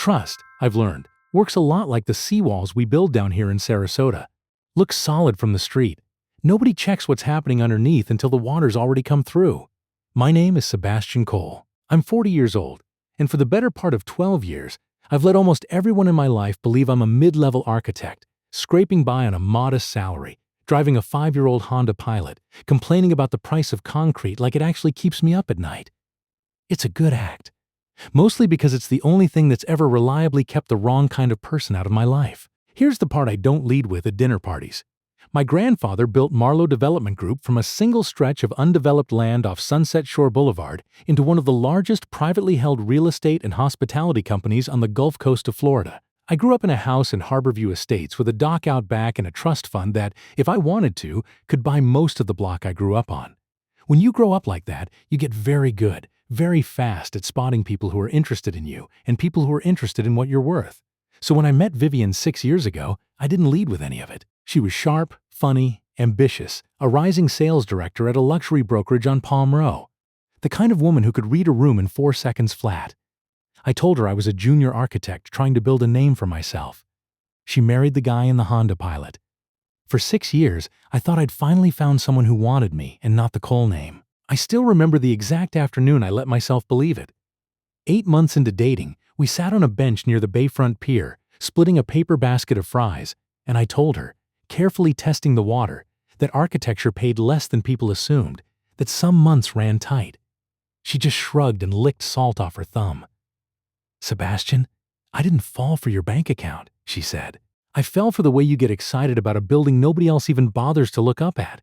Trust, I've learned, works a lot like the seawalls we build down here in Sarasota. Looks solid from the street. Nobody checks what's happening underneath until the water's already come through. My name is Sebastian Cole. I'm 40 years old, and for the better part of 12 years, I've let almost everyone in my life believe I'm a mid-level architect, scraping by on a modest salary, driving a 5-year-old Honda Pilot, complaining about the price of concrete like it actually keeps me up at night. It's a good act. Mostly because it's the only thing that's ever reliably kept the wrong kind of person out of my life. Here's the part I don't lead with at dinner parties. My grandfather built Marlowe Development Group from a single stretch of undeveloped land off Sunset Shore Boulevard into one of the largest privately held real estate and hospitality companies on the Gulf Coast of Florida. I grew up in a house in Harborview Estates with a dock out back and a trust fund that, if I wanted to, could buy most of the block I grew up on. When you grow up like that, you get very good, very fast at spotting people who are interested in you and people who are interested in what you're worth. So when I met Vivian 6 years ago, I didn't lead with any of it. She was sharp, funny, ambitious, a rising sales director at a luxury brokerage on Palm Row. The kind of woman who could read a room in 4 seconds flat. I told her I was a junior architect trying to build a name for myself. She married the guy in the Honda Pilot. For 6 years, I thought I'd finally found someone who wanted me and not the Cole name. I still remember the exact afternoon I let myself believe it. 8 months into dating, we sat on a bench near the Bayfront Pier, splitting a paper basket of fries, and I told her, carefully testing the water, that architecture paid less than people assumed, that some months ran tight. She just shrugged and licked salt off her thumb. "Sebastian, I didn't fall for your bank account," she said. "I fell for the way you get excited about a building nobody else even bothers to look up at."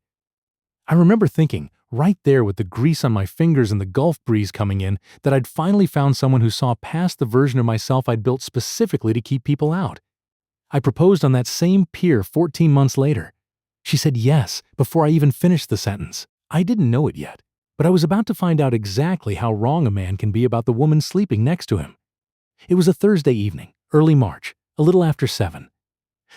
I remember thinking, right there with the grease on my fingers and the Gulf breeze coming in, that I'd finally found someone who saw past the version of myself I'd built specifically to keep people out. I proposed on that same pier 14 months later. She said yes before I even finished the sentence. I didn't know it yet, but I was about to find out exactly how wrong a man can be about the woman sleeping next to him. It was a Thursday evening, early March, a little after 7.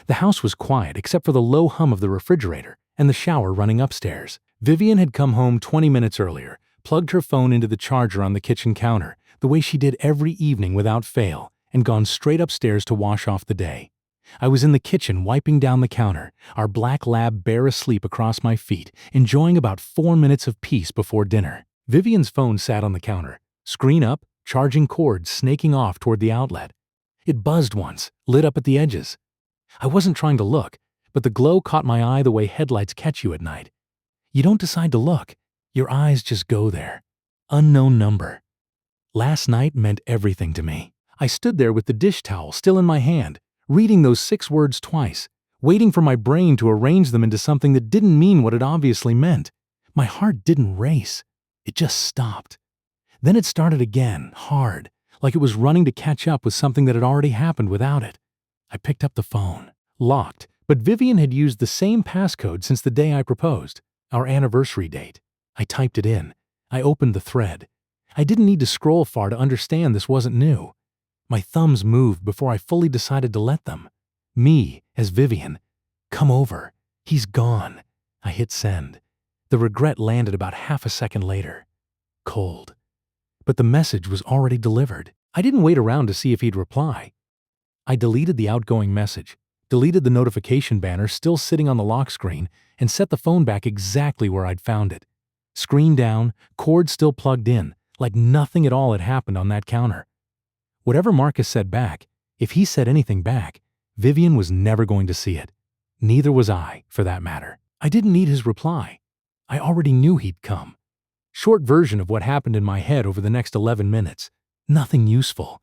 The house was quiet except for the low hum of the refrigerator and the shower running upstairs. Vivian had come home 20 minutes earlier, plugged her phone into the charger on the kitchen counter, the way she did every evening without fail, and gone straight upstairs to wash off the day. I was in the kitchen wiping down the counter, our black lab bare asleep across my feet, enjoying about 4 minutes of peace before dinner. Vivian's phone sat on the counter, screen up, charging cord snaking off toward the outlet. It buzzed once, lit up at the edges. I wasn't trying to look, but the glow caught my eye the way headlights catch you at night. You don't decide to look, your eyes just go there. Unknown number. Last night meant everything to me. I stood there with the dish towel still in my hand, reading those 6 words twice, waiting for my brain to arrange them into something that didn't mean what it obviously meant. My heart didn't race. It just stopped. Then it started again, hard, like it was running to catch up with something that had already happened without it. I picked up the phone. Locked, but Vivian had used the same passcode since the day I proposed, our anniversary date. I typed it in. I opened the thread. I didn't need to scroll far to understand this wasn't new. My thumbs moved before I fully decided to let them. Me, as Vivian. "Come over. He's gone." I hit send. The regret landed about half a second later. Cold. But the message was already delivered. I didn't wait around to see if he'd reply. I deleted the outgoing message, deleted the notification banner still sitting on the lock screen, and set the phone back exactly where I'd found it. Screen down, cord still plugged in, like nothing at all had happened on that counter. Whatever Marcus said back, if he said anything back, Vivian was never going to see it. Neither was I, for that matter. I didn't need his reply. I already knew he'd come. Short version of what happened in my head over the next 11 minutes. Nothing useful.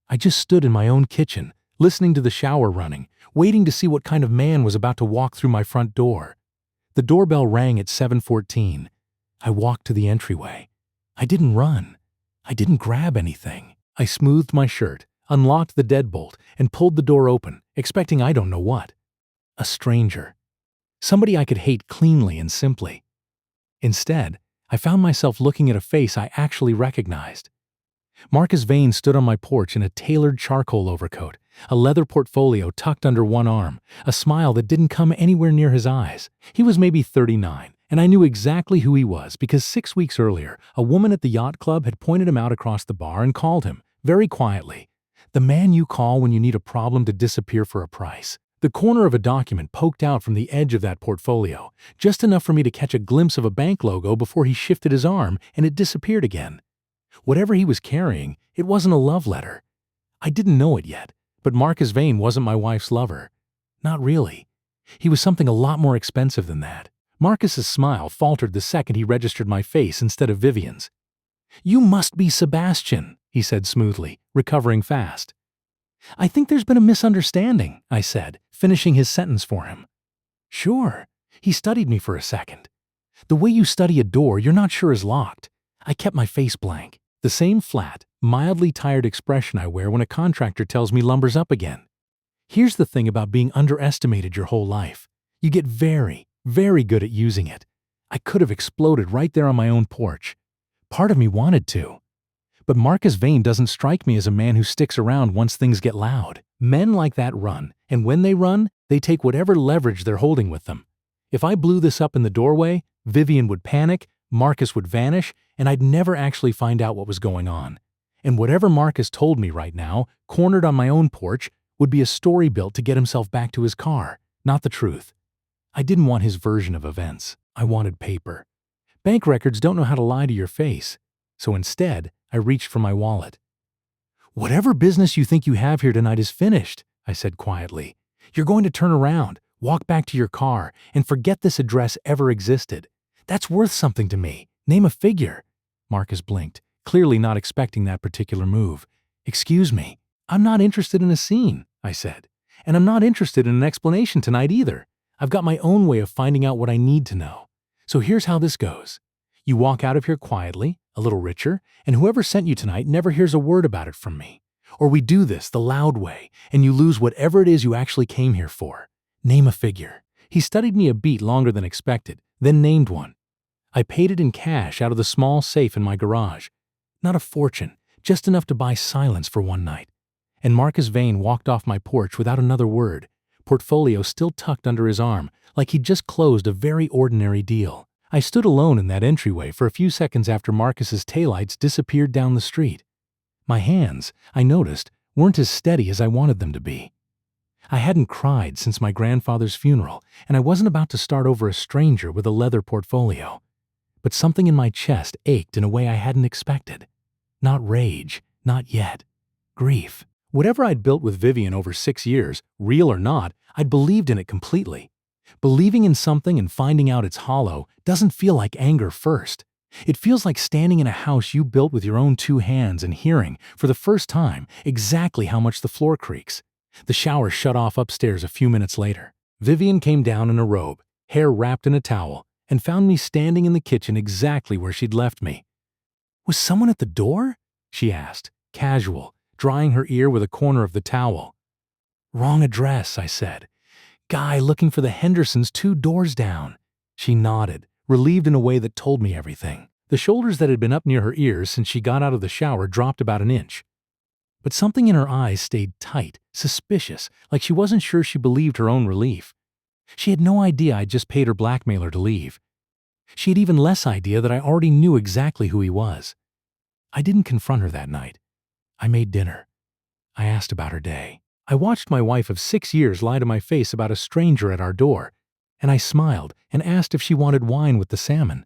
I just stood in my own kitchen, listening to the shower running, waiting to see what kind of man was about to walk through my front door. The doorbell rang at 7:14. I walked to the entryway. I didn't run. I didn't grab anything. I smoothed my shirt, unlocked the deadbolt, and pulled the door open, expecting I don't know what. A stranger. Somebody I could hate cleanly and simply. Instead, I found myself looking at a face I actually recognized. Marcus Vane stood on my porch in a tailored charcoal overcoat, a leather portfolio tucked under one arm, a smile that didn't come anywhere near his eyes. He was maybe 39, and I knew exactly who he was because 6 weeks earlier, a woman at the yacht club had pointed him out across the bar and called him, very quietly, The man you call when you need a problem to disappear for a price. The corner of a document poked out from the edge of that portfolio, just enough for me to catch a glimpse of a bank logo before he shifted his arm and it disappeared again. Whatever he was carrying, it wasn't a love letter. I didn't know it yet, but Marcus Vane wasn't my wife's lover. Not really. He was something a lot more expensive than that. Marcus's smile faltered the second he registered my face instead of Vivian's. "You must be Sebastian," he said smoothly, recovering fast. "I think there's been a misunderstanding," I said, finishing his sentence for him. "Sure." He studied me for a second. "The way you study a door you're not sure is locked." I kept my face blank. The same flat, mildly tired expression I wear when a contractor tells me lumber's up again. Here's the thing about being underestimated your whole life. You get very, very good at using it. I could have exploded right there on my own porch. Part of me wanted to. But Marcus Vane doesn't strike me as a man who sticks around once things get loud. Men like that run, and when they run, they take whatever leverage they're holding with them. If I blew this up in the doorway, Vivian would panic, Marcus would vanish, and I'd never actually find out what was going on. And whatever Marcus told me right now, cornered on my own porch, would be a story built to get himself back to his car, not the truth. I didn't want his version of events. I wanted paper. Bank records don't know how to lie to your face. So instead, I reached for my wallet. "Whatever business you think you have here tonight is finished," I said quietly. "You're going to turn around, walk back to your car, and forget this address ever existed. That's worth something to me. Name a figure." Marcus blinked, clearly not expecting that particular move. "Excuse me, I'm not interested in a scene," I said. "And I'm not interested in an explanation tonight either. I've got my own way of finding out what I need to know. So here's how this goes. You walk out of here quietly, a little richer, and whoever sent you tonight never hears a word about it from me. Or we do this the loud way, and you lose whatever it is you actually came here for. Name a figure." He studied me a beat longer than expected, then named one. I paid it in cash out of the small safe in my garage. Not a fortune, just enough to buy silence for one night. And Marcus Vane walked off my porch without another word, portfolio still tucked under his arm, like he'd just closed a very ordinary deal. I stood alone in that entryway for a few seconds after Marcus's taillights disappeared down the street. My hands, I noticed, weren't as steady as I wanted them to be. I hadn't cried since my grandfather's funeral, and I wasn't about to start over a stranger with a leather portfolio. But something in my chest ached in a way I hadn't expected. Not rage, not yet. Grief. Whatever I'd built with Vivian over 6 years, real or not, I'd believed in it completely. Believing in something and finding out it's hollow doesn't feel like anger first. It feels like standing in a house you built with your own 2 hands and hearing, for the first time, exactly how much the floor creaks. The shower shut off upstairs a few minutes later. Vivian came down in a robe, hair wrapped in a towel, and found me standing in the kitchen exactly where she'd left me. "Was someone at the door?" she asked, casual, drying her ear with a corner of the towel. "Wrong address," I said. "Guy looking for the Hendersons 2 doors down." She nodded, relieved in a way that told me everything. The shoulders that had been up near her ears since she got out of the shower dropped about an inch. But something in her eyes stayed tight, suspicious, like she wasn't sure she believed her own relief. She had no idea I'd just paid her blackmailer to leave. She had even less idea that I already knew exactly who he was. I didn't confront her that night. I made dinner. I asked about her day. I watched my wife of 6 years lie to my face about a stranger at our door, and I smiled and asked if she wanted wine with the salmon.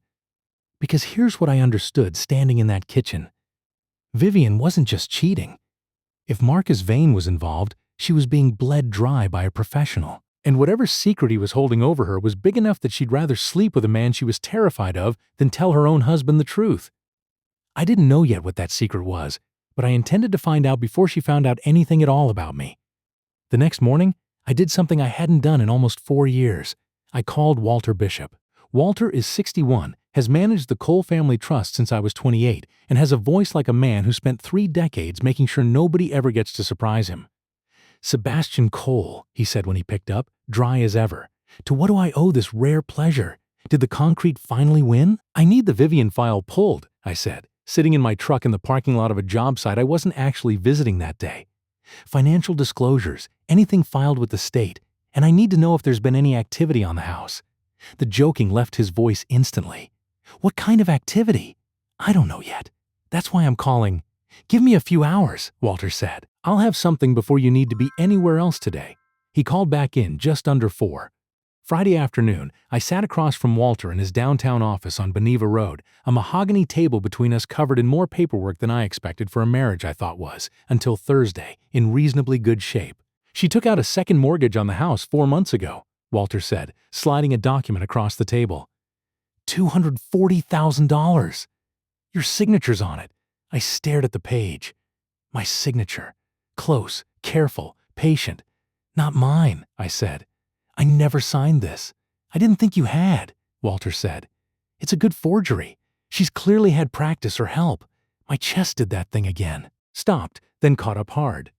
Because here's what I understood standing in that kitchen. Vivian wasn't just cheating. If Marcus Vane was involved, she was being bled dry by a professional. And whatever secret he was holding over her was big enough that she'd rather sleep with a man she was terrified of than tell her own husband the truth. I didn't know yet what that secret was, but I intended to find out before she found out anything at all about me. The next morning, I did something I hadn't done in almost 4 years. I called Walter Bishop. Walter is 61, has managed the Cole family trust since I was 28, and has a voice like a man who spent 3 decades making sure nobody ever gets to surprise him. "Sebastian Cole," he said when he picked up, dry as ever. "To what do I owe this rare pleasure? Did the concrete finally win?" "I need the Vivian file pulled," I said, sitting in my truck in the parking lot of a job site I wasn't actually visiting that day. "Financial disclosures, anything filed with the state, and I need to know if there's been any activity on the house." The joking left his voice instantly. "What kind of activity?" "I don't know yet. That's why I'm calling." "Give me a few hours," Walter said. I'll have something before you need to be anywhere else today." He called back in just under 4. Friday afternoon, I sat across from Walter in his downtown office on Beneva Road, a mahogany table between us covered in more paperwork than I expected for a marriage I thought was, until Thursday, in reasonably good shape. "She took out a second mortgage on the house 4 months ago," Walter said, sliding a document across the table. $240,000. Your signature's on it. I stared at the page. My signature. Close, careful, patient. "Not mine," I said. "I never signed this." "I didn't think you had," Walter said. "It's a good forgery. She's clearly had practice or help." My chest did that thing again. Stopped, then caught up hard.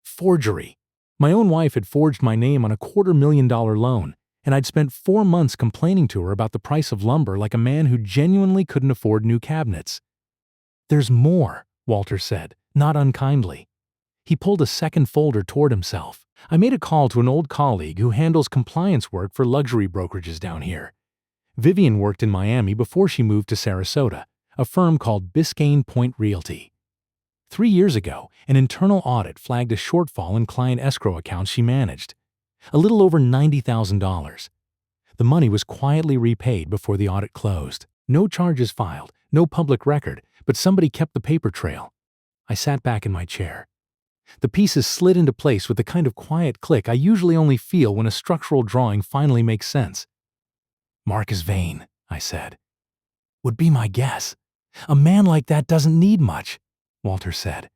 Forgery. My own wife had forged my name on a $250,000 loan, and I'd spent 4 months complaining to her about the price of lumber like a man who genuinely couldn't afford new cabinets. "There's more," Walter said, not unkindly. He pulled a second folder toward himself. "I made a call to an old colleague who handles compliance work for luxury brokerages down here. Vivian worked in Miami before she moved to Sarasota, a firm called Biscayne Point Realty. 3 years ago, an internal audit flagged a shortfall in client escrow accounts she managed. A little over $90,000. The money was quietly repaid before the audit closed. No charges filed, no public record, but somebody kept the paper trail." I sat back in my chair. The pieces slid into place with the kind of quiet click I usually only feel when a structural drawing finally makes sense. "Marcus Vane," I said. "Would be my guess. A man like that doesn't need much," Walter said.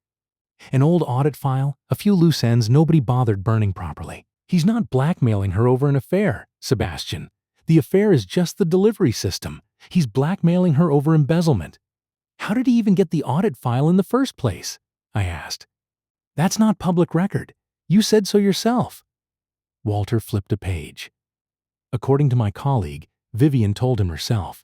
"An old audit file, a few loose ends nobody bothered burning properly. He's not blackmailing her over an affair, Sebastian. The affair is just the delivery system. He's blackmailing her over embezzlement." "How did he even get the audit file in the first place?" I asked. "That's not public record. You said so yourself." Walter flipped a page. "According to my colleague, Vivian told him herself.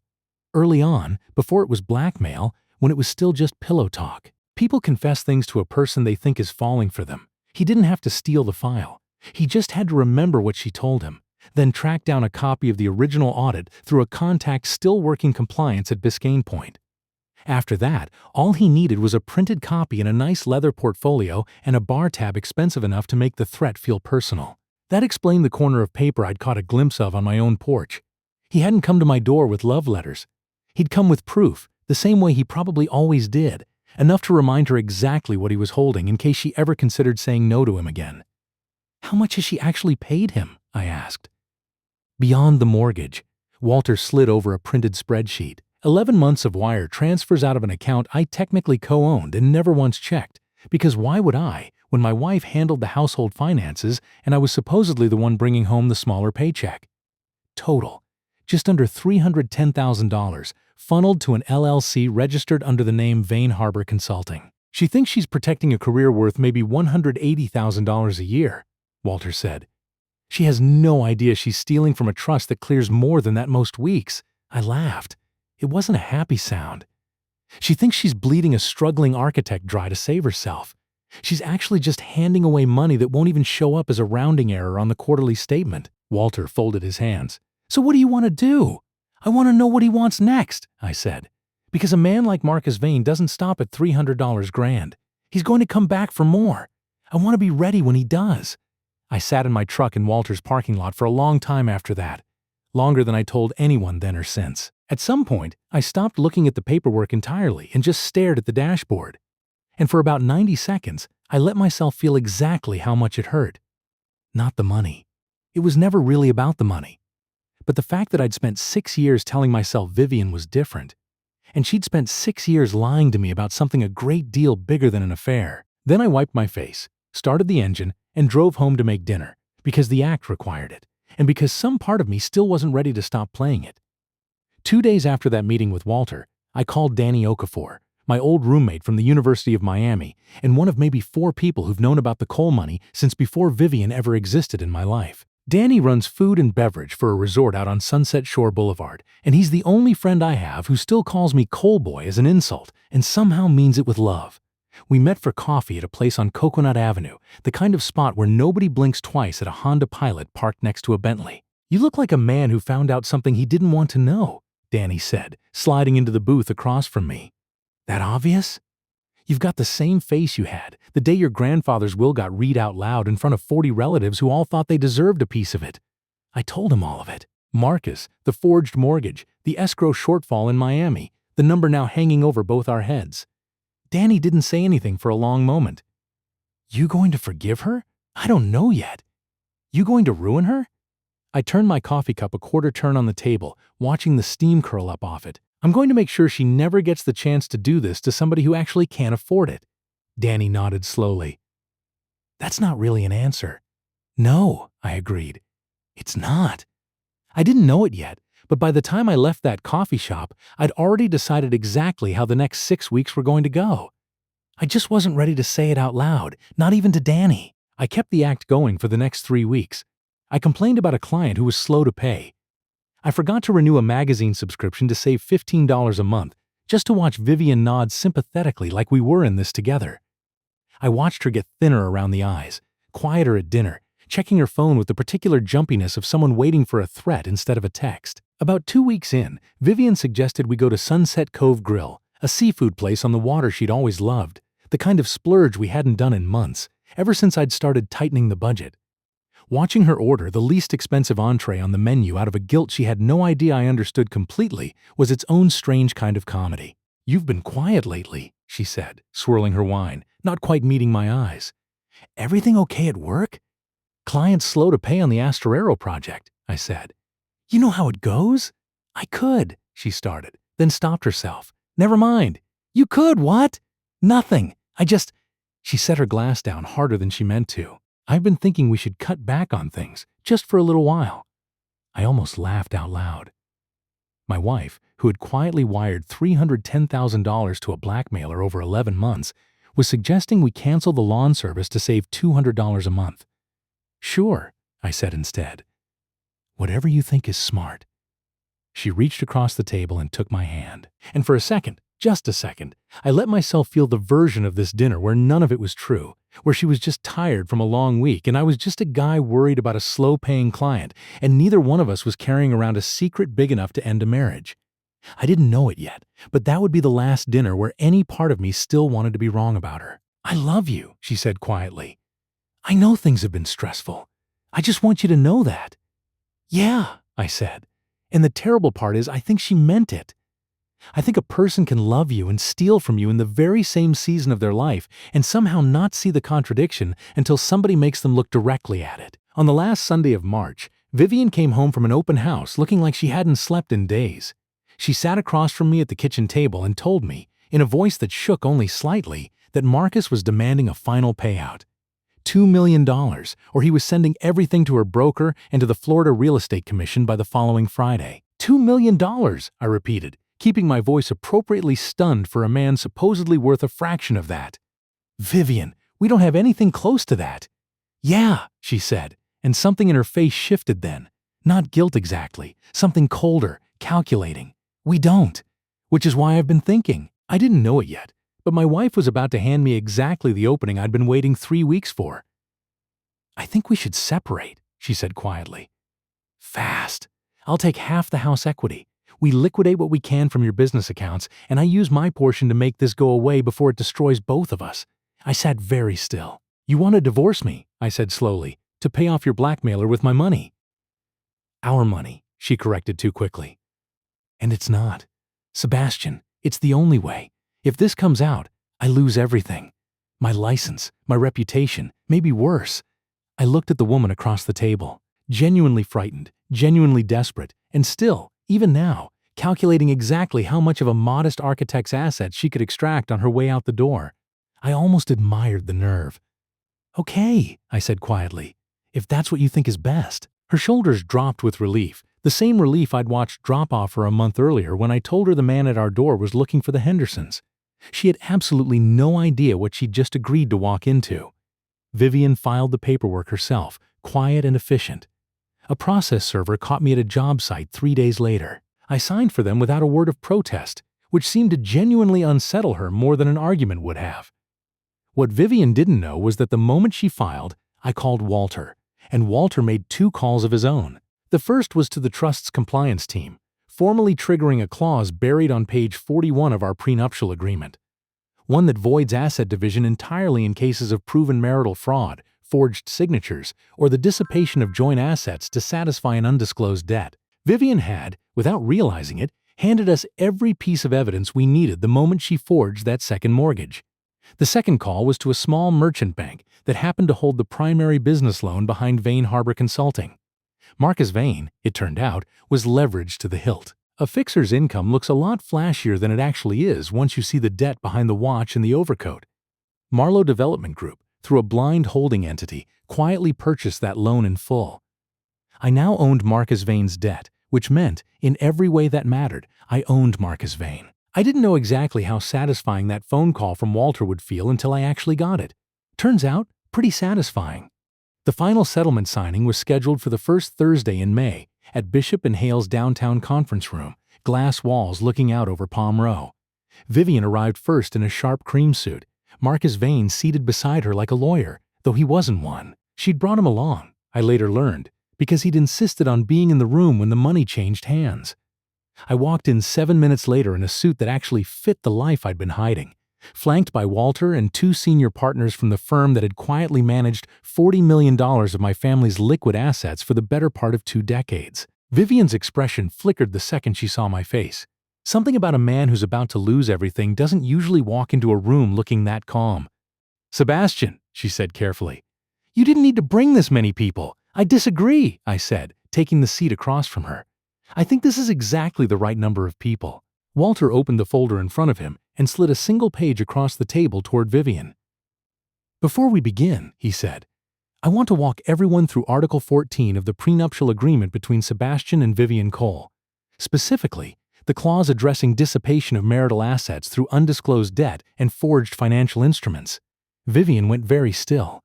Early on, before it was blackmail, when it was still just pillow talk. People confess things to a person they think is falling for them. He didn't have to steal the file. He just had to remember what she told him, then track down a copy of the original audit through a contact still working compliance at Biscayne Point. After that, all he needed was a printed copy in a nice leather portfolio and a bar tab expensive enough to make the threat feel personal. That explained the corner of paper I'd caught a glimpse of on my own porch. He hadn't come to my door with love letters. He'd come with proof, the same way he probably always did, enough to remind her exactly what he was holding in case she ever considered saying no to him again. "How much has she actually paid him?" I asked. "Beyond the mortgage." Walter slid over a printed spreadsheet. 11 months of wire transfers out of an account I technically co-owned and never once checked, because why would I, when my wife handled the household finances and I was supposedly the one bringing home the smaller paycheck? Total, just under $310,000, funneled to an LLC registered under the name Vane Harbor Consulting. "She thinks she's protecting a career worth maybe $180,000 a year," Walter said. "She has no idea she's stealing from a trust that clears more than that most weeks." I laughed. It wasn't a happy sound. "She thinks she's bleeding a struggling architect dry to save herself. She's actually just handing away money that won't even show up as a rounding error on the quarterly statement." Walter folded his hands. "So what do you want to do?" "I want to know what he wants next," I said. "Because a man like Marcus Vane doesn't stop at $300 grand. He's going to come back for more. I want to be ready when he does." I sat in my truck in Walter's parking lot for a long time after that. Longer than I told anyone then or since. At some point, I stopped looking at the paperwork entirely and just stared at the dashboard. And for about 90 seconds, I let myself feel exactly how much it hurt. Not the money. It was never really about the money. But the fact that I'd spent 6 years telling myself Vivian was different, and she'd spent 6 years lying to me about something a great deal bigger than an affair. Then I wiped my face, started the engine, and drove home to make dinner, because the act required it, and because some part of me still wasn't ready to stop playing it. 2 days after that meeting with Walter, I called Danny Okafor, my old roommate from the University of Miami, and one of maybe 4 people who've known about the coal money since before Vivian ever existed in my life. Danny runs food and beverage for a resort out on Sunset Shore Boulevard, and he's the only friend I have who still calls me Coal Boy as an insult and somehow means it with love. We met for coffee at a place on Coconut Avenue, the kind of spot where nobody blinks twice at a Honda Pilot parked next to a Bentley. "You look like a man who found out something he didn't want to know," Danny said, sliding into the booth across from me. "That obvious?" You've got the same face you had the day your grandfather's will got read out loud in front of 40 relatives who all thought they deserved a piece of it. I told him all of it. Marcus, the forged mortgage, the escrow shortfall in Miami, the number now hanging over both our heads. Danny didn't say anything for a long moment. You going to forgive her? I don't know yet. You going to ruin her? I turned my coffee cup a quarter turn on the table, watching the steam curl up off it. I'm going to make sure she never gets the chance to do this to somebody who actually can't afford it. Danny nodded slowly. That's not really an answer. No, I agreed. It's not. I didn't know it yet, but by the time I left that coffee shop, I'd already decided exactly how the next 6 weeks were going to go. I just wasn't ready to say it out loud, not even to Danny. I kept the act going for the next 3 weeks. I complained about a client who was slow to pay. I forgot to renew a magazine subscription to save $15 a month, just to watch Vivian nod sympathetically like we were in this together. I watched her get thinner around the eyes, quieter at dinner, checking her phone with the particular jumpiness of someone waiting for a threat instead of a text. About 2 weeks in, Vivian suggested we go to Sunset Cove Grill, a seafood place on the water she'd always loved, the kind of splurge we hadn't done in months, ever since I'd started tightening the budget. Watching her order the least expensive entree on the menu out of a guilt she had no idea I understood completely was its own strange kind of comedy. You've been quiet lately, she said, swirling her wine, not quite meeting my eyes. Everything okay at work? Clients slow to pay on the Asterero project, I said. You know how it goes? I could, she started, then stopped herself. Never mind. You could, what? Nothing. She set her glass down harder than she meant to. I've been thinking we should cut back on things, just for a little while. I almost laughed out loud. My wife, who had quietly wired $310,000 to a blackmailer over 11 months, was suggesting we cancel the lawn service to save $200 a month. Sure, I said instead. Whatever you think is smart. She reached across the table and took my hand. And for a second, just a second, I let myself feel the version of this dinner where none of it was true, where she was just tired from a long week and I was just a guy worried about a slow-paying client, and neither one of us was carrying around a secret big enough to end a marriage. I didn't know it yet, but that would be the last dinner where any part of me still wanted to be wrong about her. I love you, she said quietly. I know things have been stressful. I just want you to know that. Yeah, I said. And the terrible part is I think she meant it. I think a person can love you and steal from you in the very same season of their life and somehow not see the contradiction until somebody makes them look directly at it. On the last Sunday of March, Vivian came home from an open house looking like she hadn't slept in days. She sat across from me at the kitchen table and told me, in a voice that shook only slightly, that Marcus was demanding a final payout. $2 million, or he was sending everything to her broker and to the Florida Real Estate Commission by the following Friday. $2 million, I repeated, keeping my voice appropriately stunned for a man supposedly worth a fraction of that. Vivian, we don't have anything close to that. Yeah, she said, and something in her face shifted then. Not guilt exactly, something colder, calculating. We don't. Which is why I've been thinking. I didn't know it yet, but my wife was about to hand me exactly the opening I'd been waiting 3 weeks for. I think we should separate, she said quietly. Fast. I'll take half the house equity. We liquidate what we can from your business accounts, and I use my portion to make this go away before it destroys both of us. I sat very still. You want to divorce me, I said slowly, to pay off your blackmailer with my money. Our money, she corrected too quickly. And it's not. Sebastian, it's the only way. If this comes out, I lose everything. My license, my reputation, maybe worse. I looked at the woman across the table, genuinely frightened, genuinely desperate, and still, even now, calculating exactly how much of a modest architect's assets she could extract on her way out the door. I almost admired the nerve. Okay, I said quietly, if that's what you think is best. Her shoulders dropped with relief, the same relief I'd watched drop off her a month earlier when I told her the man at our door was looking for the Hendersons. She had absolutely no idea what she'd just agreed to walk into. Vivian filed the paperwork herself, quiet and efficient. A process server caught me at a job site 3 days later. I signed for them without a word of protest, which seemed to genuinely unsettle her more than an argument would have. What Vivian didn't know was that the moment she filed, I called Walter, and Walter made 2 calls of his own. The first was to the trust's compliance team, formally triggering a clause buried on page 41 of our prenuptial agreement. one that voids asset division entirely in cases of proven marital fraud, forged signatures, or the dissipation of joint assets to satisfy an undisclosed debt. Vivian had, without realizing it, handed us every piece of evidence we needed the moment she forged that second mortgage. The second call was to a small merchant bank that happened to hold the primary business loan behind Vane Harbor Consulting. Marcus Vane, it turned out, was leveraged to the hilt. A fixer's income looks a lot flashier than it actually is once you see the debt behind the watch and the overcoat. Marlowe Development Group, through a blind holding entity, quietly purchased that loan in full. I now owned Marcus Vane's debt, which meant, in every way that mattered, I owned Marcus Vane. I didn't know exactly how satisfying that phone call from Walter would feel until I actually got it. Turns out, pretty satisfying. The final settlement signing was scheduled for the first Thursday in May at Bishop and Hale's downtown conference room, glass walls looking out over Palm Row. Vivian arrived first in a sharp cream suit, Marcus Vane seated beside her like a lawyer, though he wasn't one. She'd brought him along, I later learned, because he'd insisted on being in the room when the money changed hands. I walked in 7 minutes later in a suit that actually fit the life I'd been hiding, flanked by Walter and two senior partners from the firm that had quietly managed $40 million of my family's liquid assets for the better part of 2 decades. Vivian's expression flickered the second she saw my face. Something about a man who's about to lose everything doesn't usually walk into a room looking that calm. "Sebastian," she said carefully, "you didn't need to bring this many people." "I disagree," I said, taking the seat across from her. "I think this is exactly the right number of people." Walter opened the folder in front of him and slid a single page across the table toward Vivian. "Before we begin," he said, "I want to walk everyone through Article 14 of the prenuptial agreement between Sebastian and Vivian Cole. Specifically, the clause addressing dissipation of marital assets through undisclosed debt and forged financial instruments." Vivian went very still.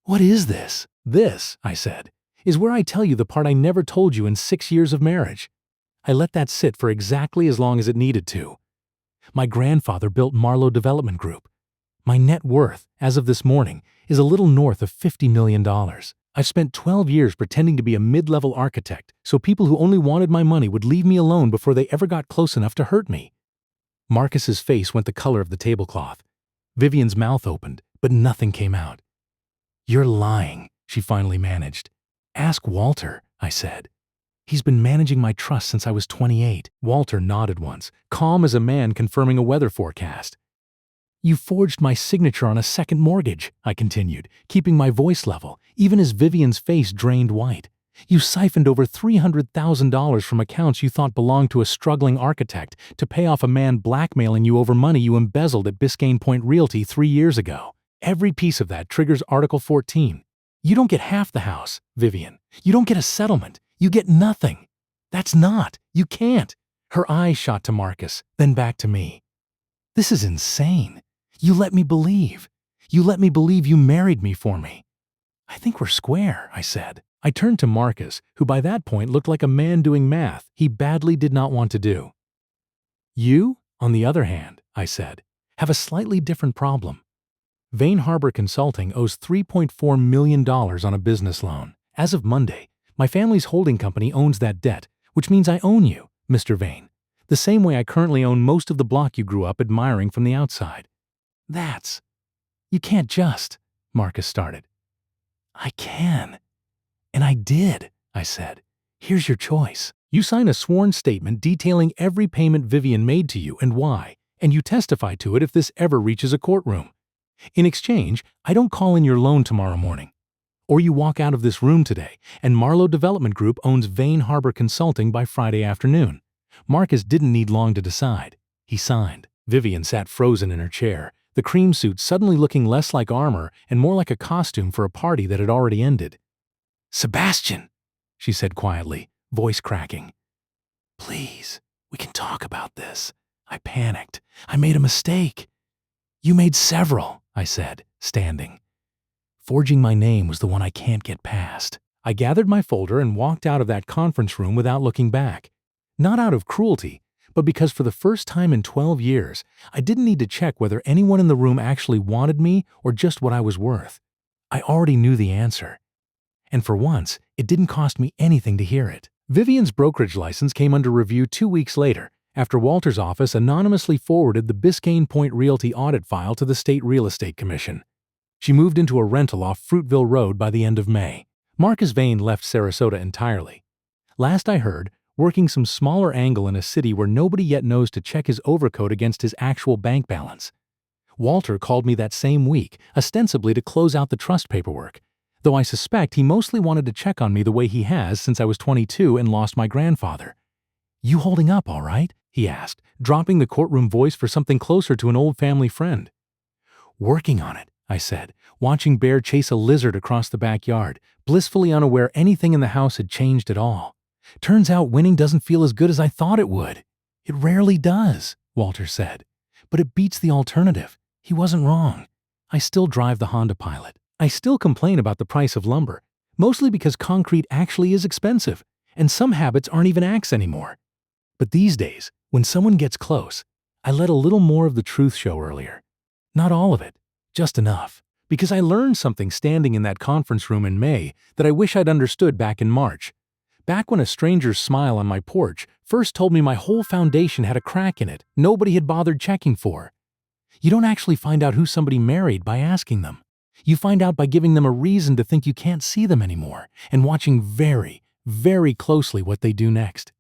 "What is this?" "This," I said, "is where I tell you the part I never told you in 6 years of marriage." I let that sit for exactly as long as it needed to. My grandfather built Marlowe Development Group. My net worth, as of this morning, is a little north of $50 million. I've spent 12 years pretending to be a mid-level architect so people who only wanted my money would leave me alone before they ever got close enough to hurt me. Marcus's face went the color of the tablecloth. Vivian's mouth opened, but nothing came out. "You're lying," she finally managed. "Ask Walter," I said. "He's been managing my trust since I was 28. Walter nodded once, calm as a man confirming a weather forecast. "You forged my signature on a second mortgage," I continued, keeping my voice level, even as Vivian's face drained white. "You siphoned over $300,000 from accounts you thought belonged to a struggling architect to pay off a man blackmailing you over money you embezzled at Biscayne Point Realty 3 years ago. Every piece of that triggers Article 14. You don't get half the house, Vivian. You don't get a settlement. You get nothing. That's not. You can't." Her eyes shot to Marcus, then back to me. "This is insane. You let me believe. You let me believe you married me for me." "I think we're square," I said. I turned to Marcus, who by that point looked like a man doing math he badly did not want to do. "You, on the other hand," I said, "have a slightly different problem. Vane Harbor Consulting owes $3.4 million on a business loan. As of Monday, my family's holding company owns that debt, which means I own you, Mr. Vane, the same way I currently own most of the block you grew up admiring from the outside." "That's... You can't just..." Marcus started. "I can. And I did," I said. "Here's your choice. You sign a sworn statement detailing every payment Vivian made to you and why, and you testify to it if this ever reaches a courtroom. In exchange, I don't call in your loan tomorrow morning. Or you walk out of this room today, and Marlowe Development Group owns Vane Harbor Consulting by Friday afternoon." Marcus didn't need long to decide. He signed. Vivian sat frozen in her chair, the cream suit suddenly looking less like armor and more like a costume for a party that had already ended. "Sebastian," she said quietly, voice cracking. "Please, we can talk about this." I panicked. "I made a mistake." "You made several," I said, standing. "Forging my name was the one I can't get past." I gathered my folder and walked out of that conference room without looking back. Not out of cruelty, but because for the first time in 12 years, I didn't need to check whether anyone in the room actually wanted me or just what I was worth. I already knew the answer. And for once, it didn't cost me anything to hear it. Vivian's brokerage license came under review 2 weeks later, after Walter's office anonymously forwarded the Biscayne Point Realty audit file to the State Real Estate Commission. She moved into a rental off Fruitville Road by the end of May. Marcus Vane left Sarasota entirely. Last I heard, working some smaller angle in a city where nobody yet knows to check his overcoat against his actual bank balance. Walter called me that same week, ostensibly to close out the trust paperwork, though I suspect he mostly wanted to check on me the way he has since I was 22 and lost my grandfather. "You holding up all right?" he asked, dropping the courtroom voice for something closer to an old family friend. "Working on it," I said, watching Bear chase a lizard across the backyard, blissfully unaware anything in the house had changed at all. "Turns out winning doesn't feel as good as I thought it would." "It rarely does," Walter said. "But it beats the alternative. He wasn't wrong. I still drive the Honda Pilot. I still complain about the price of lumber, mostly because concrete actually is expensive, and some habits aren't even acts anymore. But these days, when someone gets close, I let a little more of the truth show earlier. Not all of it, just enough. Because I learned something standing in that conference room in May that I wish I'd understood back in March. Back when a stranger's smile on my porch first told me my whole foundation had a crack in it nobody had bothered checking for. You don't actually find out who somebody married by asking them. You find out by giving them a reason to think you can't see them anymore and watching very, very closely what they do next.